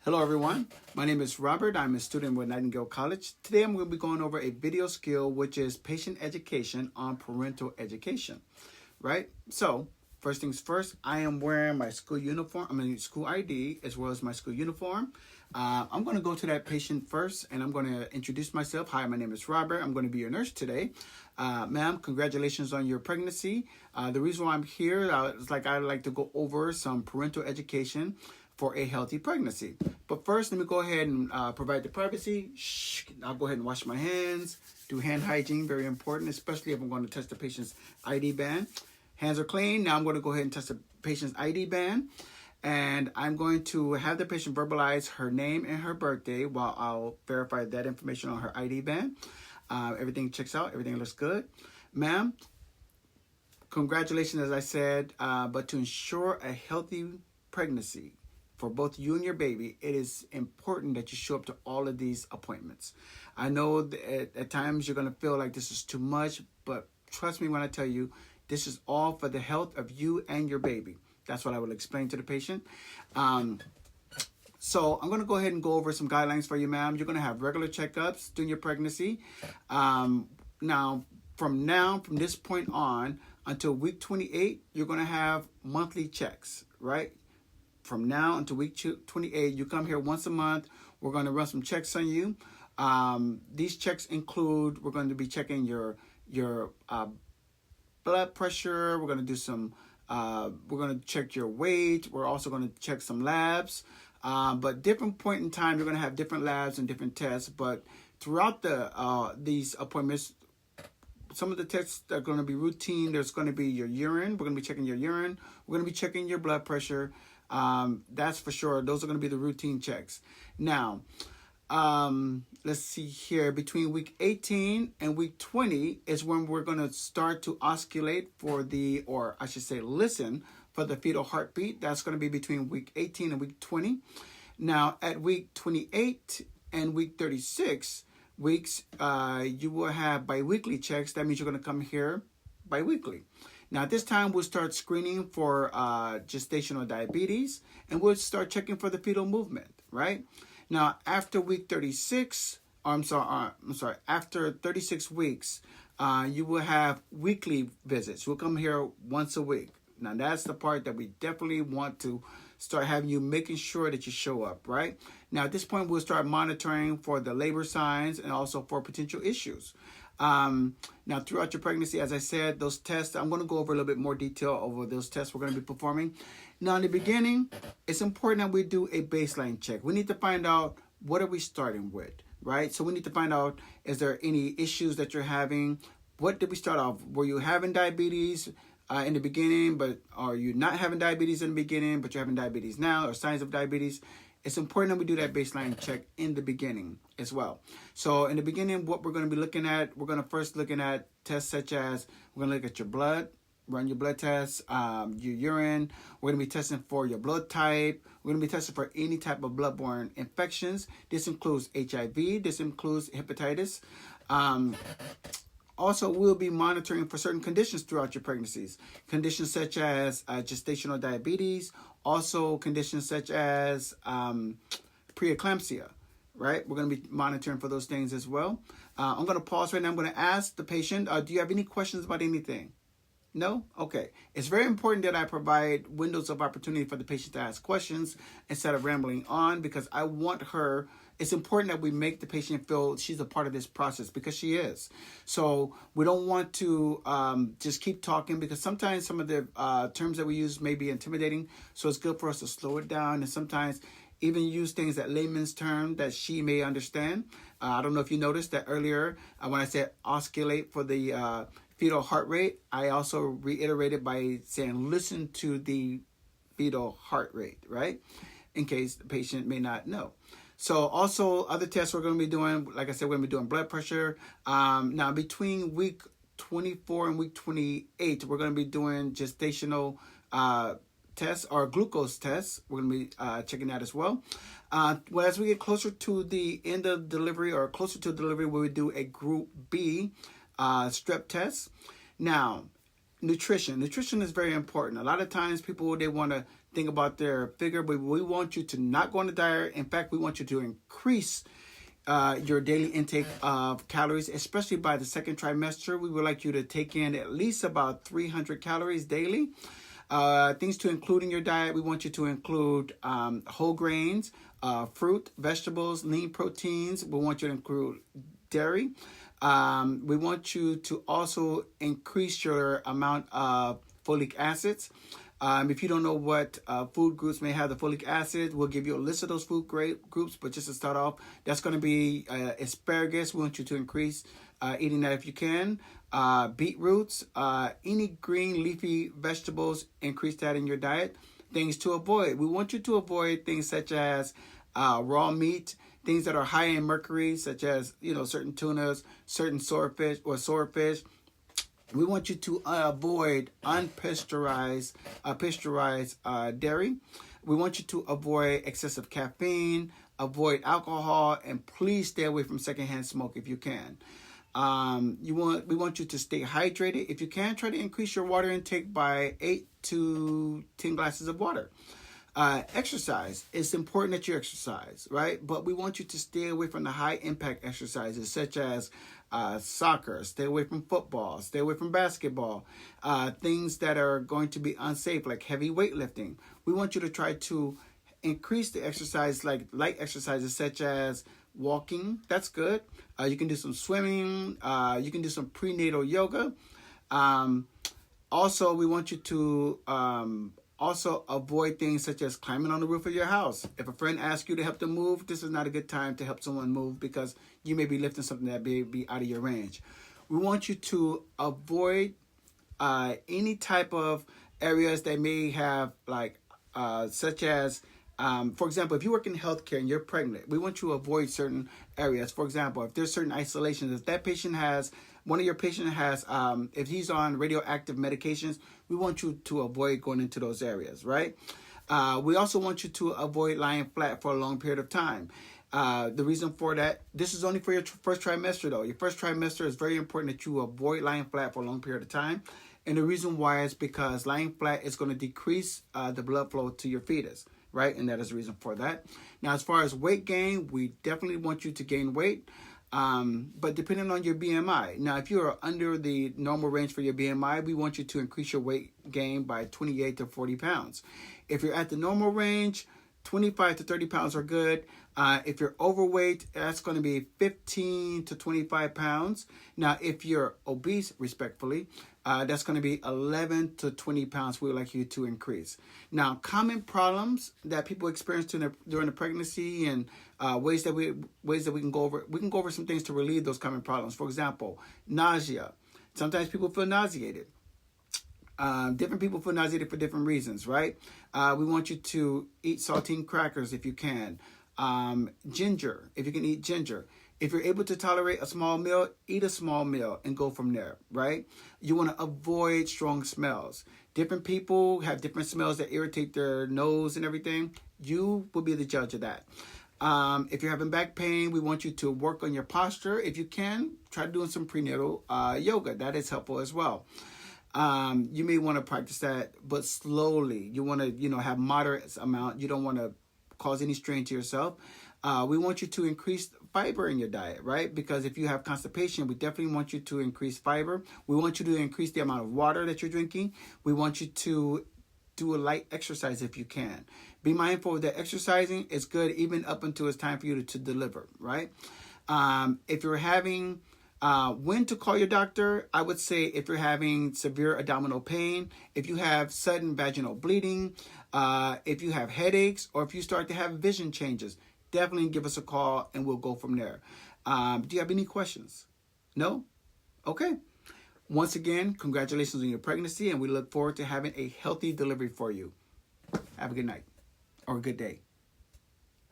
Hello everyone, my name is Robert. I'm a student with Nightingale College. Today I'm going to be going over a video skill which is patient education on parental education, right? So first things first, I am wearing my school uniform, school ID as well as my school uniform. I'm going to go to that patient first and I'm going to introduce myself. Hi, my name is Robert. I'm going to be your nurse today. Ma'am, congratulations on your pregnancy. The reason why I'm here is I'd like to go over some parental education for a healthy pregnancy. But first, let me go ahead and provide the privacy. I'll go ahead and wash my hands, do hand hygiene, very important, especially if I'm going to test the patient's ID band. Hands are clean. Now I'm going to go ahead and test the patient's ID band. And I'm going to have the patient verbalize her name and her birthday while I'll verify that information on her ID band. Everything checks out. Everything looks good. Ma'am, congratulations, as I said, but to ensure a healthy pregnancy, for both you and your baby, it is important that you show up to all of these appointments. I know that at times you're going to feel like this is too much, but trust me when I tell you, this is all for the health of you and your baby. That's what I will explain to the patient. So I'm going to go ahead and go over some guidelines for you, ma'am. You're going to have regular checkups during your pregnancy. Now, from this point on until week 28, you're going to have monthly checks, right? From now until week 28, you come here once a month. We're going to run some checks on you. These checks include, we're going to be checking your blood pressure. We're going to do some, we're going to check your weight. We're also going to check some labs. But different point in time, you're going to have different labs and different tests. But throughout these appointments, some of the tests that are going to be routine. There's going to be your urine. We're going to be checking your urine. We're going to be checking your blood pressure. That's for sure. Those are going to be the routine checks. Now, let's see here. Between week 18 and week 20 is when we're going to start to oscillate listen for the fetal heartbeat. That's going to be between week 18 and week 20. Now, at week 28 and week 36 weeks, you will have biweekly checks. That means you're going to come here biweekly. Now, at this time, we'll start screening for gestational diabetes, and we'll start checking for the fetal movement, right? Now, after week 36, after 36 weeks, you will have weekly visits. We'll come here once a week. Now, that's the part that we definitely want to start having you making sure that you show up, right? Now, at this point, we'll start monitoring for the labor signs and also for potential issues. Now, throughout your pregnancy, as I said, those tests, I'm going to go over a little bit more detail over those tests we're going to be performing. Now, in the beginning, it's important that we do a baseline check. We need to find out, what are we starting with, right? So we need to find out, is there any issues that you're having? What did we start off? Were you having diabetes in the beginning, but are you not having diabetes in the beginning, but you're having diabetes now, or signs of diabetes? It's important that we do that baseline check in the beginning as well. So in the beginning, what we're going to be looking at, we're going to first looking at tests such as, we're going to look at your blood, run your blood tests, your urine. We're going to be testing for your blood type. We're going to be testing for any type of bloodborne infections. This includes HIV. This includes hepatitis. Also, we'll be monitoring for certain conditions throughout your pregnancies. Conditions such as gestational diabetes, also conditions such as preeclampsia, right? We're going to be monitoring for those things as well. I'm going to pause right now. I'm going to ask the patient, do you have any questions about anything? No? Okay. It's very important that I provide windows of opportunity for the patient to ask questions instead of rambling on, because I want her, it's important that we make the patient feel she's a part of this process, because she is. So we don't want to just keep talking, because sometimes some of the terms that we use may be intimidating. So it's good for us to slow it down and sometimes even use things that layman's term that she may understand. I don't know if you noticed that earlier when I said oscillate for the fetal heart rate, I also reiterated by saying listen to the fetal heart rate, right? In case the patient may not know. So also other tests we're going to be doing, like I said, we're going to be doing blood pressure. Now between week 24 and week 28, we're going to be doing gestational tests or glucose tests. We're going to be checking that as well. Well, as we get closer to the end of delivery or closer to delivery, we would do a group B strep test. Now, Nutrition. Nutrition is very important. A lot of times people, they want to think about their figure, but we want you to not go on a diet. In fact, we want you to increase your daily intake of calories, especially by the second trimester. We would like you to take in at least about 300 calories daily. Things to include in your diet, we want you to include whole grains, fruit, vegetables, lean proteins. We want you to include dairy. We want you to also increase your amount of folic acids. If you don't know what food groups may have the folic acid, we'll give you a list of those food groups. But just to start off, that's going to be asparagus. We want you to increase eating that if you can. Beetroots, any green leafy vegetables, increase that in your diet. Things to avoid. We want you to avoid things such as raw meat, things that are high in mercury, such as certain tunas, certain swordfish. We want you to avoid unpasteurized dairy. We want you to avoid excessive caffeine, avoid alcohol, and please stay away from secondhand smoke if you can. We want you to stay hydrated. If you can, try to increase your water intake by 8 to 10 glasses of water. Exercise. It's important that you exercise, right? But we want you to stay away from the high impact exercises such as soccer, stay away from football, stay away from basketball, things that are going to be unsafe like heavy weightlifting. We want you to try to increase the exercise, like light exercises such as walking. That's good. You can do some swimming. You can do some prenatal yoga. Also, we want you to also avoid things such as climbing on the roof of your house. If a friend asks you to help them move, this is not a good time to help someone move because you may be lifting something that may be out of your range. We want you to avoid any type of areas that may have such as, for example, if you work in healthcare and you're pregnant, we want you to avoid certain areas. For example, if there's certain isolations, if that patient has, one of your patients has, if he's on radioactive medications, we want you to avoid going into those areas, right? We also want you to avoid lying flat for a long period of time. The reason for that, this is only for your first trimester though. Your first trimester is very important that you avoid lying flat for a long period of time. And the reason why is because lying flat is going to decrease the blood flow to your fetus, right? And that is the reason for that. Now, as far as weight gain, we definitely want you to gain weight. But depending on your BMI. Now, if you are under the normal range for your BMI, we want you to increase your weight gain by 28 to 40 pounds. If you're at the normal range, 25 to 30 pounds are good. If you're overweight, that's going to be 15 to 25 pounds. Now, if you're obese, respectfully, that's going to be 11 to 20 pounds we would like you to increase. Now, common problems that people experience during the pregnancy and ways that we can go over. We can go over some things to relieve those common problems. For example, nausea. Sometimes people feel nauseated. Different people feel nauseated for different reasons, right? We want you to eat saltine crackers if you can. Ginger, if you can eat ginger. If you're able to tolerate a small meal, eat a small meal and go from there, right? You want to avoid strong smells. Different people have different smells that irritate their nose and everything. You will be the judge of that. If you're having back pain, we want you to work on your posture. If you can, try doing some prenatal yoga. That is helpful as well. You may want to practice that, but slowly. You want to, have moderate amount. You don't want to cause any strain to yourself. We want you to increase fiber in your diet, right? Because if you have constipation, we definitely want you to increase fiber. We want you to increase the amount of water that you're drinking. We want you to do a light exercise if you can. Be mindful that exercising is good even up until it's time for you to deliver, right? If you're having when to call your doctor, I would say if you're having severe abdominal pain, if you have sudden vaginal bleeding, if you have headaches, or if you start to have vision changes, definitely give us a call and we'll go from there. Do you have any questions? No? Okay. Once again, congratulations on your pregnancy, and we look forward to having a healthy delivery for you. Have a good night or a good day.